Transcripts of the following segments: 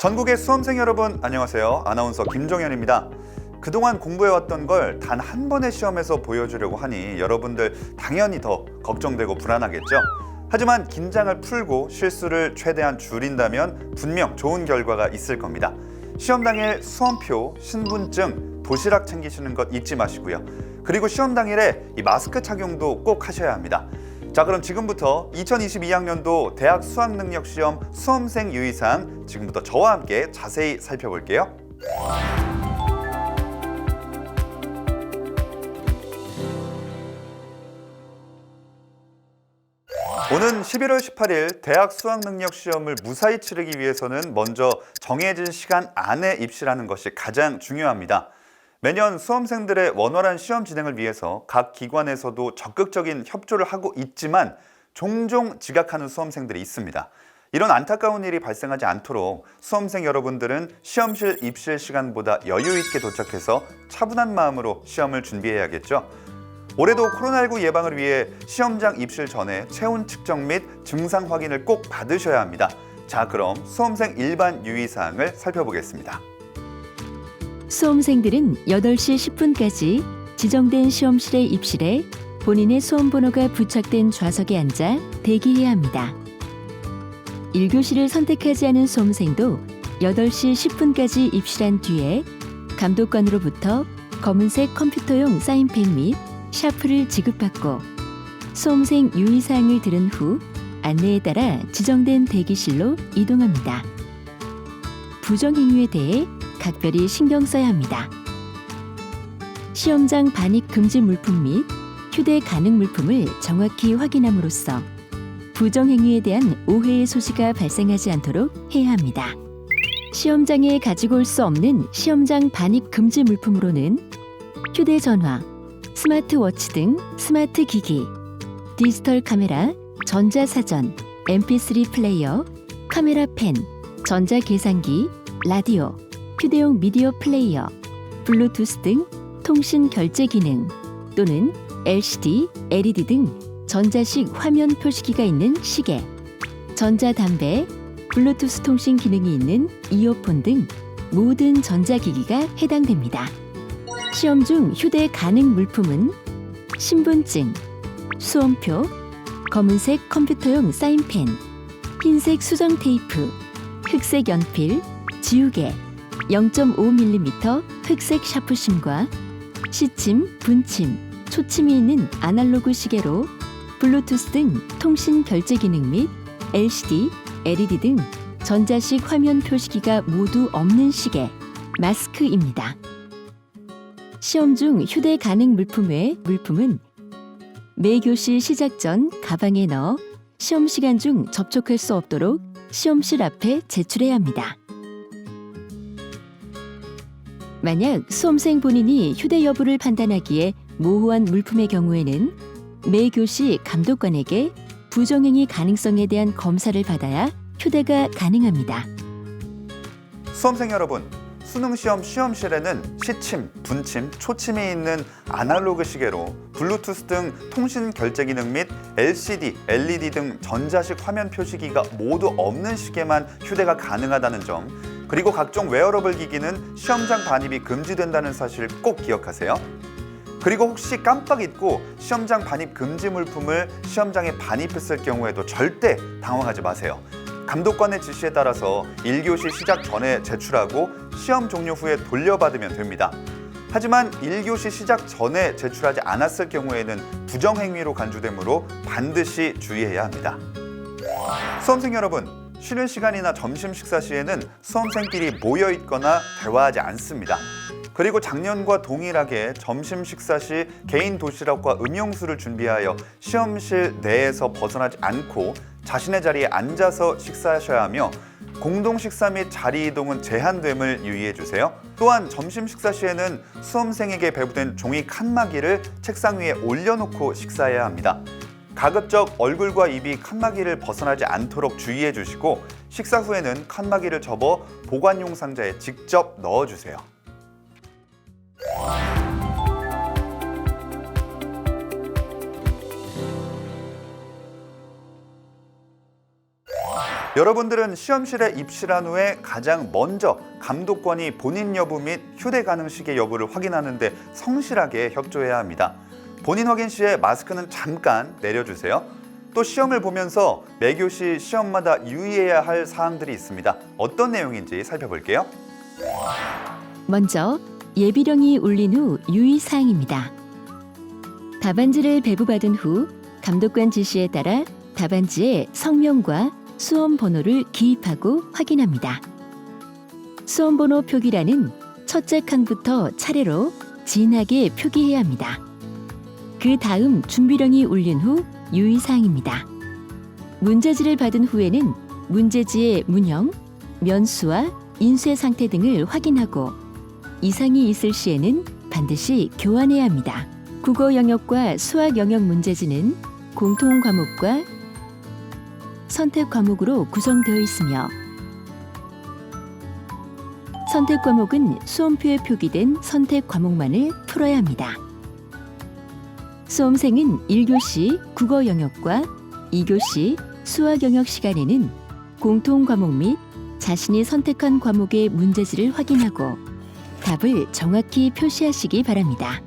전국의 수험생 여러분 안녕하세요. 아나운서 김종현입니다. 그동안 공부해왔던 걸 단 한 번의 시험에서 보여주려고 하니 여러분들 당연히 더 걱정되고 불안하겠죠? 하지만 긴장을 풀고 실수를 최대한 줄인다면 분명 좋은 결과가 있을 겁니다. 시험 당일 수험표, 신분증, 도시락 챙기시는 것 잊지 마시고요. 그리고 시험 당일에 이 마스크 착용도 꼭 하셔야 합니다. 자, 그럼 지금부터 2022학년도 대학 수학능력시험 수험생 유의사항 지금부터 저와 함께 자세히 살펴볼게요. 오는 11월 18일 대학 수학능력시험을 무사히 치르기 위해서는 먼저 정해진 시간 안에 입시라는 것이 가장 중요합니다. 매년 수험생들의 원활한 시험 진행을 위해서 각 기관에서도 적극적인 협조를 하고 있지만 종종 지각하는 수험생들이 있습니다. 이런 안타까운 일이 발생하지 않도록 수험생 여러분들은 시험실 입실 시간보다 여유 있게 도착해서 차분한 마음으로 시험을 준비해야겠죠. 올해도 코로나19 예방을 위해 시험장 입실 전에 체온 측정 및 증상 확인을 꼭 받으셔야 합니다. 자, 그럼 수험생 일반 유의사항을 살펴보겠습니다. 수험생들은 8시 10분까지 지정된 시험실에 입실해 본인의 수험번호가 부착된 좌석에 앉아 대기해야 합니다. 1교시를 선택하지 않은 수험생도 8시 10분까지 입실한 뒤에 감독관으로부터 검은색 컴퓨터용 사인펜 및 샤프를 지급받고 수험생 유의사항을 들은 후 안내에 따라 지정된 대기실로 이동합니다. 부정행위에 대해 각별히 신경 써야 합니다. 시험장 반입 금지 물품 및 휴대 가능 물품을 정확히 확인함으로써 부정행위에 대한 오해의 소지가 발생하지 않도록 해야 합니다. 시험장에 가지고 올 수 없는 시험장 반입 금지 물품으로는 휴대전화, 스마트워치 등 스마트 기기, 디지털 카메라, 전자사전, mp3 플레이어, 카메라 펜, 전자계산기, 라디오, 휴대용 미디어 플레이어, 블루투스 등 통신 결제 기능 또는 LCD, LED 등 전자식 화면 표시기가 있는 시계, 전자담배, 블루투스 통신 기능이 있는 이어폰 등 모든 전자기기가 해당됩니다. 시험 중 휴대 가능 물품은 신분증, 수험표, 검은색 컴퓨터용 사인펜, 흰색 수정 테이프, 흑색 연필, 지우개, 0.5mm 흑색 샤프심과 시침, 분침, 초침이 있는 아날로그 시계로 블루투스 등 통신 결제 기능 및 LCD, LED 등 전자식 화면 표시기가 모두 없는 시계, 마스크입니다. 시험 중 휴대 가능 물품 외 물품은 매 교시 시작 전 가방에 넣어 시험 시간 중 접촉할 수 없도록 시험실 앞에 제출해야 합니다. 만약 수험생 본인이 휴대 여부를 판단하기에 모호한 물품의 경우에는 매 교시 감독관에게 부정행위 가능성에 대한 검사를 받아야 휴대가 가능합니다. 수험생 여러분, 수능시험 시험실에는 시침, 분침, 초침이 있는 아날로그 시계로 블루투스 등 통신 결제 기능 및 LCD, LED 등 전자식 화면 표시기가 모두 없는 시계만 휴대가 가능하다는 점, 그리고 각종 웨어러블 기기는 시험장 반입이 금지된다는 사실 꼭 기억하세요. 그리고 혹시 깜빡 잊고 시험장 반입 금지 물품을 시험장에 반입했을 경우에도 절대 당황하지 마세요. 감독관의 지시에 따라서 1교시 시작 전에 제출하고 시험 종료 후에 돌려받으면 됩니다. 하지만 1교시 시작 전에 제출하지 않았을 경우에는 부정행위로 간주되므로 반드시 주의해야 합니다. 수험생 여러분, 쉬는 시간이나 점심 식사 시에는 수험생끼리 모여 있거나 대화하지 않습니다. 그리고 작년과 동일하게 점심 식사 시 개인 도시락과 음용수를 준비하여 시험실 내에서 벗어나지 않고 자신의 자리에 앉아서 식사하셔야 하며 공동 식사 및 자리 이동은 제한됨을 유의해 주세요. 또한 점심 식사 시에는 수험생에게 배부된 종이 칸막이를 책상 위에 올려놓고 식사해야 합니다. 가급적 얼굴과 입이 칸막이를 벗어나지 않도록 주의해 주시고 식사 후에는 칸막이를 접어 보관용 상자에 직접 넣어주세요. 여러분들은 시험실에 입실한 후에 가장 먼저 감독관이 본인 여부 및 휴대 가능 시계 여부를 확인하는 데 성실하게 협조해야 합니다. 본인 확인 시에 마스크는 잠깐 내려주세요. 또 시험을 보면서 매교시 시험마다 유의해야 할 사항들이 있습니다. 어떤 내용인지 살펴볼게요. 먼저 예비령이 울린 후 유의사항입니다. 답안지를 배부받은 후 감독관 지시에 따라 답안지에 성명과 수험 번호를 기입하고 확인합니다. 수험 번호 표기란은 첫째 칸부터 차례로 진하게 표기해야 합니다. 그 다음 준비령이 울린 후 유의사항입니다. 문제지를 받은 후에는 문제지의 문형, 면수와 인쇄 상태 등을 확인하고 이상이 있을 시에는 반드시 교환해야 합니다. 국어 영역과 수학 영역 문제지는 공통 과목과 선택 과목으로 구성되어 있으며 선택 과목은 수험표에 표기된 선택 과목만을 풀어야 합니다. 수험생은 1교시 국어 영역과 2교시 수학 영역 시간에는 공통 과목 및 자신이 선택한 과목의 문제지를 확인하고 답을 정확히 표시하시기 바랍니다.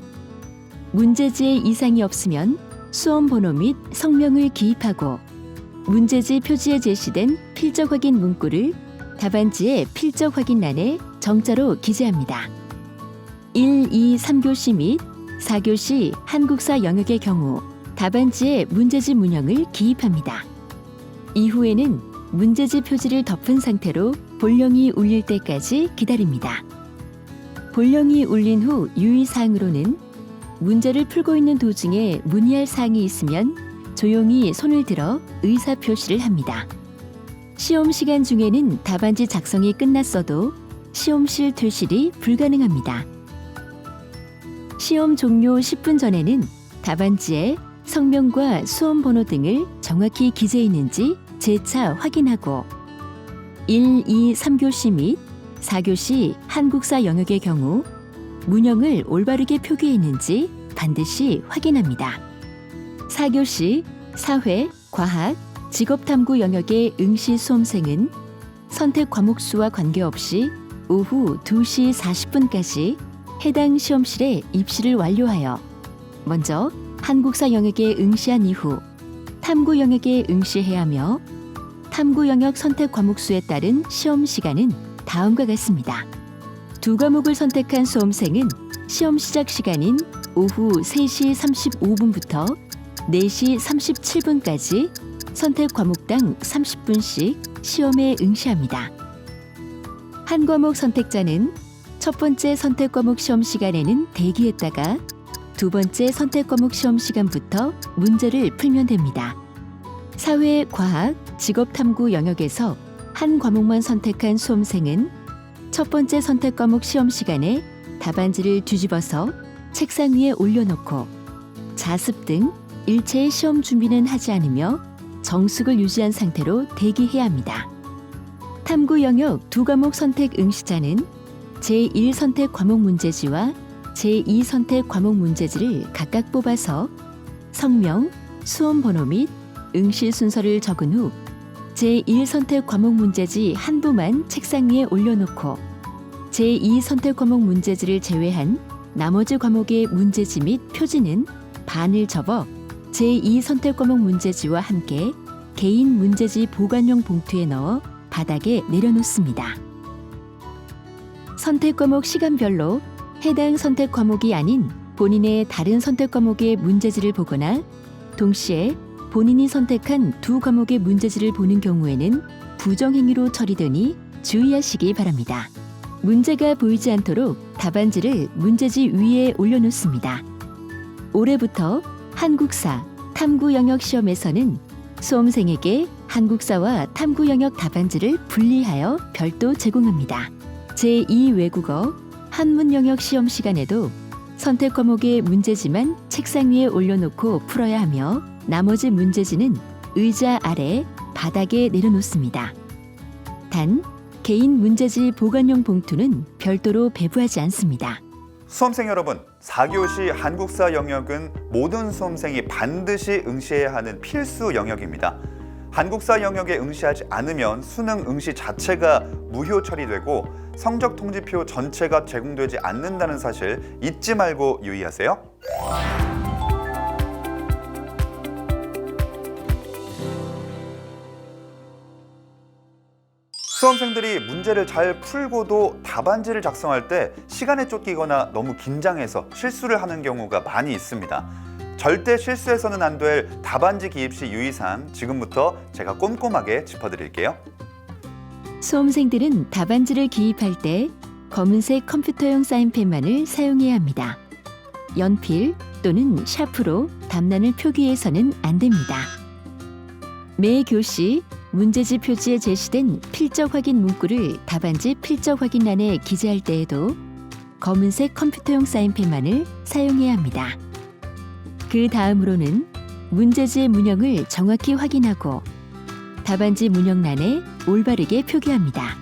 문제지에 이상이 없으면 수험 번호 및 성명을 기입하고 문제지 표지에 제시된 필적 확인 문구를 답안지의 필적 확인란에 정자로 기재합니다. 1, 2, 3교시 및 4교시 한국사 영역의 경우 답안지에 문제지 문형을 기입합니다. 이후에는 문제지 표지를 덮은 상태로 볼령이 울릴 때까지 기다립니다. 볼령이 울린 후 유의사항으로는 문제를 풀고 있는 도중에 문의할 사항이 있으면 조용히 손을 들어 의사표시를 합니다. 시험 시간 중에는 답안지 작성이 끝났어도 시험실 퇴실이 불가능합니다. 시험 종료 10분 전에는 답안지에 성명과 수험 번호 등을 정확히 기재해 있는지 재차 확인하고 1, 2, 3교시 및 4교시 한국사 영역의 경우 문형을 올바르게 표기했는지 반드시 확인합니다. 4교시 사회, 과학, 직업탐구 영역의 응시 수험생은 선택 과목 수와 관계없이 오후 2시 40분까지 해당 시험실에 입시를 완료하여 먼저 한국사 영역에 응시한 이후 탐구 영역에 응시해야 하며 탐구 영역 선택 과목 수에 따른 시험 시간은 다음과 같습니다. 두 과목을 선택한 수험생은 시험 시작 시간인 오후 3시 35분부터 4시 37분까지 선택 과목당 30분씩 시험에 응시합니다. 한 과목 선택자는 첫 번째 선택 과목 시험 시간에는 대기했다가 두 번째 선택 과목 시험 시간부터 문제를 풀면 됩니다. 사회, 과학, 직업탐구 영역에서 한 과목만 선택한 수험생은 첫 번째 선택 과목 시험 시간에 답안지를 뒤집어서 책상 위에 올려놓고 자습 등 일체의 시험 준비는 하지 않으며 정숙을 유지한 상태로 대기해야 합니다. 탐구 영역 두 과목 선택 응시자는 제1 선택 과목 문제지와 제2 선택 과목 문제지를 각각 뽑아서 성명, 수험 번호 및 응시 순서를 적은 후 제1 선택 과목 문제지 한 부만 책상 위에 올려놓고 제2 선택 과목 문제지를 제외한 나머지 과목의 문제지 및 표지는 반을 접어 제2 선택 과목 문제지와 함께 개인 문제지 보관용 봉투에 넣어 바닥에 내려놓습니다. 선택 과목 시간별로 해당 선택 과목이 아닌 본인의 다른 선택 과목의 문제지를 보거나 동시에 본인이 선택한 두 과목의 문제지를 보는 경우에는 부정행위로 처리되니 주의하시기 바랍니다. 문제가 보이지 않도록 답안지를 문제지 위에 올려놓습니다. 올해부터 한국사, 탐구 영역 시험에서는 수험생에게 한국사와 탐구 영역 답안지를 분리하여 별도 제공합니다. 제2 외국어, 한문 영역 시험 시간에도 선택 과목의 문제지만 책상 위에 올려놓고 풀어야 하며 나머지 문제지는 의자 아래 바닥에 내려놓습니다. 단, 개인 문제지 보관용 봉투는 별도로 배부하지 않습니다. 수험생 여러분, 4교시 한국사 영역은 모든 수험생이 반드시 응시해야 하는 필수 영역입니다. 한국사 영역에 응시하지 않으면 수능 응시 자체가 무효 처리되고 성적 통지표 전체가 제공되지 않는다는 사실 잊지 말고 유의하세요. 수험생들이 문제를 잘 풀고도 답안지를 작성할 때 시간에 쫓기거나 너무 긴장해서 실수를 하는 경우가 많이 있습니다. 절대 실수해서는 안 될 답안지 기입 시 유의사항 지금부터 제가 꼼꼼하게 짚어드릴게요. 수험생들은 답안지를 기입할 때 검은색 컴퓨터용 사인펜만을 사용해야 합니다. 연필 또는 샤프로 답란을 표기해서는 안 됩니다. 매 교시 문제지 표지에 제시된 필적 확인 문구를 답안지 필적 확인란에 기재할 때에도 검은색 컴퓨터용 사인펜만을 사용해야 합니다. 그 다음으로는 문제지의 문형을 정확히 확인하고 답안지 문형란에 올바르게 표기합니다.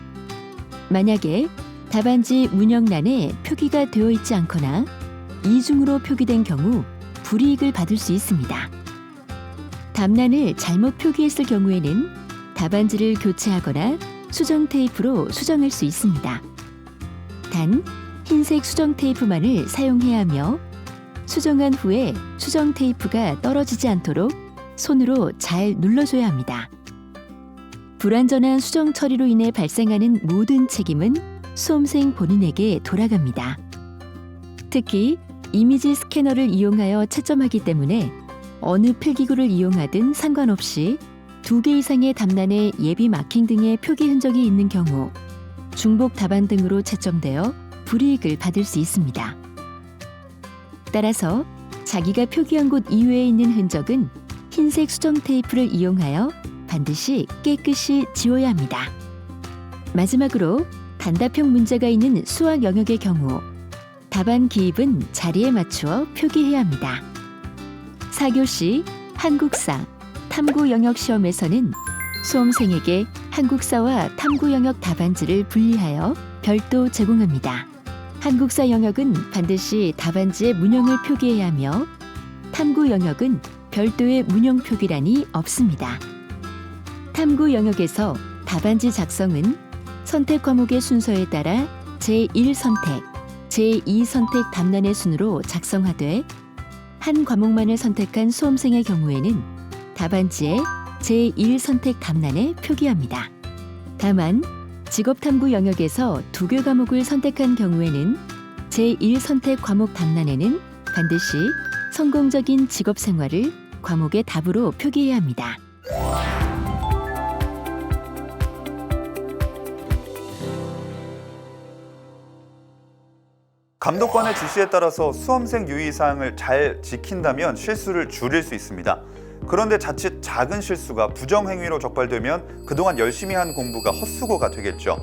만약에 답안지 문형란에 표기가 되어 있지 않거나 이중으로 표기된 경우 불이익을 받을 수 있습니다. 답란을 잘못 표기했을 경우에는 답안지를 교체하거나 수정 테이프로 수정할 수 있습니다. 단, 흰색 수정 테이프만을 사용해야 하며 수정한 후에 수정 테이프가 떨어지지 않도록 손으로 잘 눌러줘야 합니다. 불완전한 수정 처리로 인해 발생하는 모든 책임은 수험생 본인에게 돌아갑니다. 특히 이미지 스캐너를 이용하여 채점하기 때문에 어느 필기구를 이용하든 상관없이 2개 이상의 답란에 예비 마킹 등의 표기 흔적이 있는 경우 중복 답안 등으로 채점되어 불이익을 받을 수 있습니다. 따라서 자기가 표기한 곳 이외에 있는 흔적은 흰색 수정 테이프를 이용하여 반드시 깨끗이 지워야 합니다. 마지막으로 단답형 문제가 있는 수학 영역의 경우 답안 기입은 자리에 맞추어 표기해야 합니다. 4교시 한국사, 탐구 영역 시험에서는 수험생에게 한국사와 탐구 영역 답안지를 분리하여 별도 제공합니다. 한국사 영역은 반드시 답안지에 문형을 표기해야 하며 탐구 영역은 별도의 문형 표기란이 없습니다. 탐구 영역에서 답안지 작성은 선택 과목의 순서에 따라 제1선택, 제2선택 답란의 순으로 작성하되 한 과목만을 선택한 수험생의 경우에는 답안지에 제1선택 답란에 표기합니다. 다만 직업탐구 영역에서 2개 과목을 선택한 경우에는 제1선택 과목 답란에는 반드시 성공적인 직업생활을 과목의 답으로 표기해야 합니다. 감독관의 지시에 따라서 수험생 유의사항을 잘 지킨다면 실수를 줄일 수 있습니다. 그런데 자칫 작은 실수가 부정행위로 적발되면 그동안 열심히 한 공부가 헛수고가 되겠죠.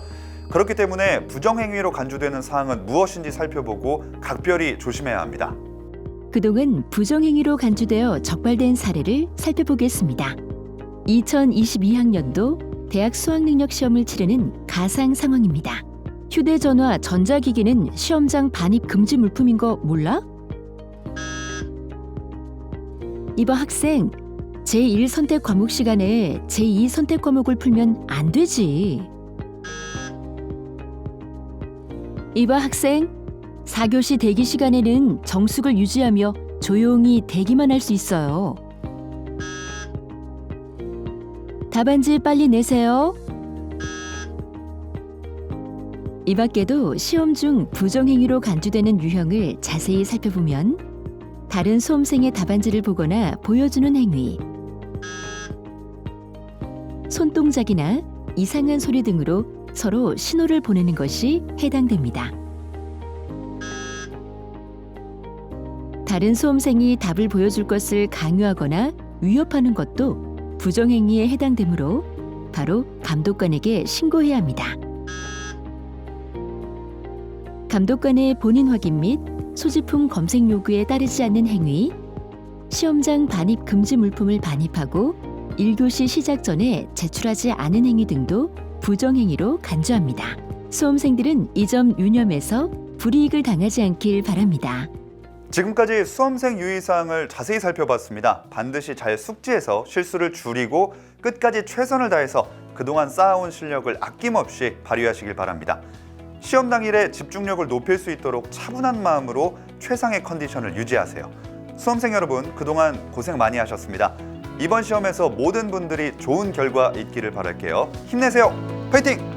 그렇기 때문에 부정행위로 간주되는 사항은 무엇인지 살펴보고 각별히 조심해야 합니다. 그동안 부정행위로 간주되어 적발된 사례를 살펴보겠습니다. 2022학년도 대학 수학능력 시험을 치르는 가상 상황입니다. 휴대전화, 전자기기는 시험장 반입 금지 물품인 거 몰라? 이봐 학생, 제1선택 과목 시간에 제2선택 과목을 풀면 안 되지. 이봐 학생, 4교시 대기 시간에는 정숙을 유지하며 조용히 대기만 할 수 있어요. 답안지 빨리 내세요. 이 밖에도 시험 중 부정행위로 간주되는 유형을 자세히 살펴보면 다른 수험생의 답안지를 보거나 보여주는 행위, 손동작이나 이상한 소리 등으로 서로 신호를 보내는 것이 해당됩니다. 다른 수험생이 답을 보여줄 것을 강요하거나 위협하는 것도 부정행위에 해당되므로 바로 감독관에게 신고해야 합니다. 감독관의 본인 확인 및 소지품 검색 요구에 따르지 않는 행위, 시험장 반입 금지 물품을 반입하고 1교시 시작 전에 제출하지 않은 행위 등도 부정행위로 간주합니다. 수험생들은 이 점 유념해서 불이익을 당하지 않길 바랍니다. 지금까지 수험생 유의사항을 자세히 살펴봤습니다. 반드시 잘 숙지해서 실수를 줄이고 끝까지 최선을 다해서 그동안 쌓아온 실력을 아낌없이 발휘하시길 바랍니다. 시험 당일에 집중력을 높일 수 있도록 차분한 마음으로 최상의 컨디션을 유지하세요. 수험생 여러분, 그동안 고생 많이 하셨습니다. 이번 시험에서 모든 분들이 좋은 결과 있기를 바랄게요. 힘내세요. 파이팅!